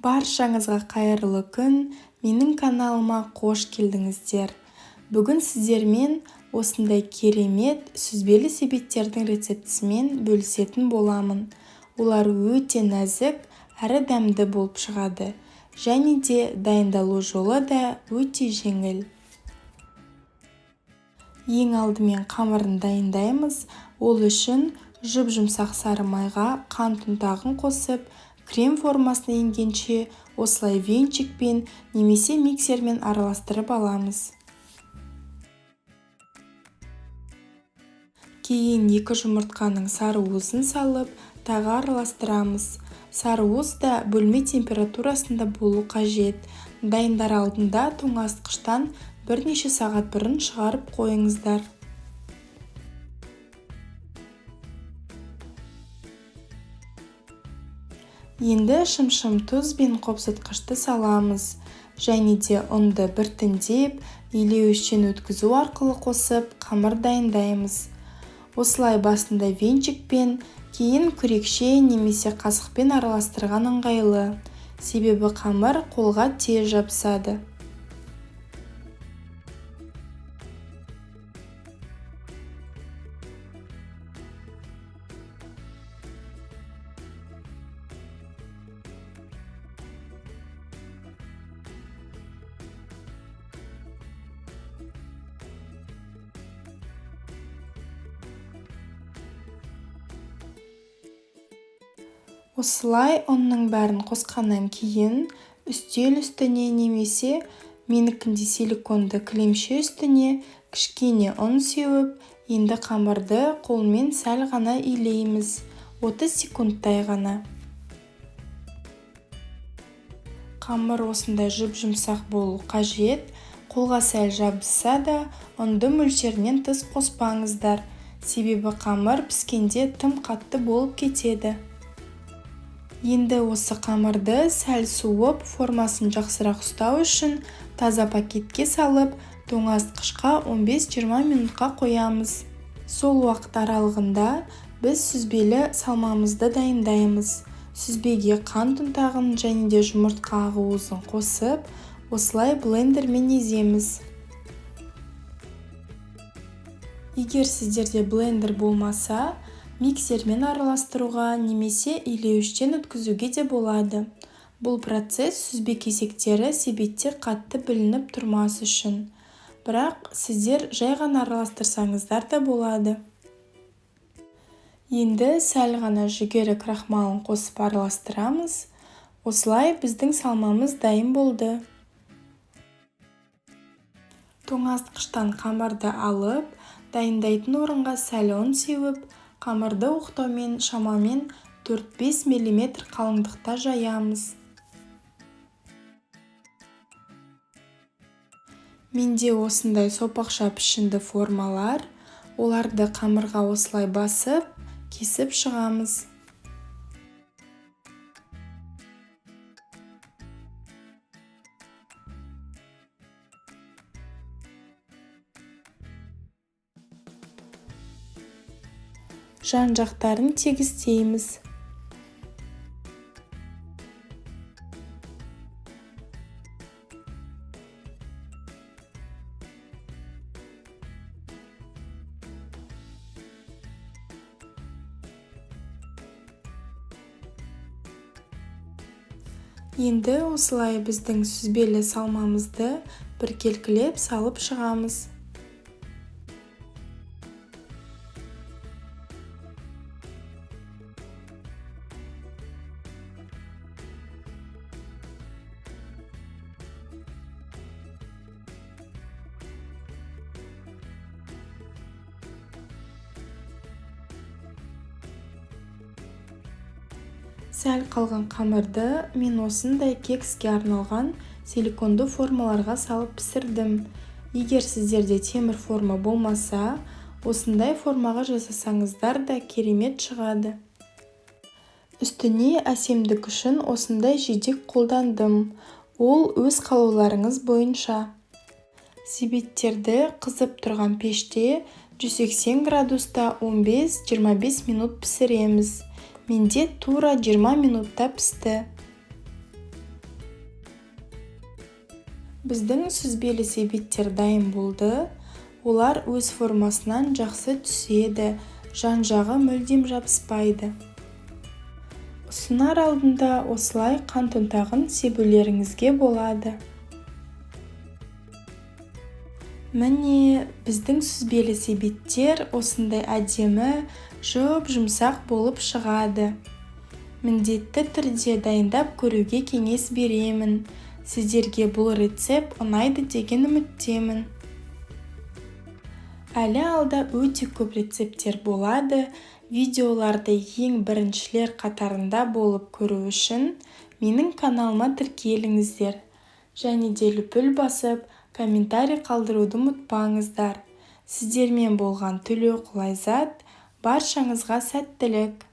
Баршаңызға қайырлы күн, менің каналыма қош келдіңіздер. Бүгін сіздермен осындай керемет сүзбелі себеттердің рецептісімен бөлісетін боламын. Олар өте нәзік әрі дәмді болып шығады. Және де дайындалу жолы да өте жеңіл. Ең алдымен қамырын дайындаймыз. Ол үшін жұп-жұмсақ сары майға қант ұнтағын қосып, крем формасына енгенше осылай венчикпен немесе миксермен араластырып аламыз. Кейін 2 жұмыртқаның сарыуызын салып, тағы араластырамыз. Сарыуыз да бөлме температурасында болу қажет. Дайындар алдында тоңазытқыштан бірнеше сағат бұрын шығарып қойыңыздар. Енді шым-шым тұз бен қопсытқышты саламыз. Және де ұнды біртіндеп илеуіштен өткізу арқылы қосып, қамыр дайындаймыз. Осылай басында венчикпен, кейін күрекше немесе қасықпен араластырған ыңғайлы. Себебі қамыр қолға тез жабысады. Осылай ұнның бәрін қосқаннан кейін үстел үстіне немесе менікінде силиконды кілемше үстіне кішкене ұн сеуіп, енді қамырды қолмен сәл ғана илейміз, 30 секундтай ғана. Қамыр осындай жұп-жұмсақ болу қажет. Қолға сәл жабысса да, ұнды мөлшерінен тыс қоспаңыздар. Себебі қамыр піскенде тым қатты болып кетеді. Енді осы қамырды сәл суып, формасын жақсырақ ұстау үшін таза пакетке салып, тоңазытқышқа 15-20 минутқа қоямыз. Сол уақыт аралығында біз сүзбелі салмамызды дайындаймыз. Сүзбеге қант ұнтағын және де жұмыртқа ақуызын қосып, осылай блендермен еземіз. Егер сіздерде блендер болмаса, миксермен араластыруға немесе илеуіштен өткізуге де болады. Бұл процесс сүзбе кесектері себетте қатты білініп тұрмас үшін. Бірақ сіздер жай ғана араластырсаңыздар да болады. Енді сәл ғана жүгері крахмалын қосып араластырамыз. Осылай біздің салмамыз дайын болды. Тоңазытқыштан қамырды алып, дайындайтын орынға сәл ұн сеуіп, қамырды оқтаумен шамамен 4-5 мм қалыңдықта жаямыз. Менде осындай сопақша пішінді формалар. Оларды қамырға осылай басып, кесіп шығамыз. Жан жақтарын тегістейміз. Енді осылай біздің сүзбелі салмамызды біркелкілеп салып шығамыз. Сәл қалған қамырды мен осындай кекске арналған силиконды формаларға салып пісірдім. Егер сіздерде темір форма болмаса, осындай формаға жасасаңыздар да керемет шығады. Үстіне әсемдік үшін осындай жидек қолдандым. Ол өз қалауларыңыз бойынша. Себеттерді қызып тұрған пеште 180 градуста 15-25 минут пісіреміз. Менде тура 20 минутта пісті. Біздің сүзбелі себеттер дайын болды. Олар өз формасынан жақсы түседі, жан-жағы мүлдем жабыспайды. Ұсынар алдында осылай қант ұнтағын себулеріңізге болады. Міне, біздің сүзбелі себеттер осындай әдемі, жұп-жұмсақ болып шығады. Міндетті түрде дайындап көруге кеңес беремін. Сіздерге бұл рецепт ұнайды деген үміттемін. Әлі алда өте көп рецепттер болады. Видеоларды ең біріншілер қатарында болып көру үшін менің каналыма тіркеліңіздер. Және де лүпіл басып, комментарий қалдыруды ұмытпаңыздар. Сіздермен болған Төлеуқұл Айзат, баршаңызға сәттілік.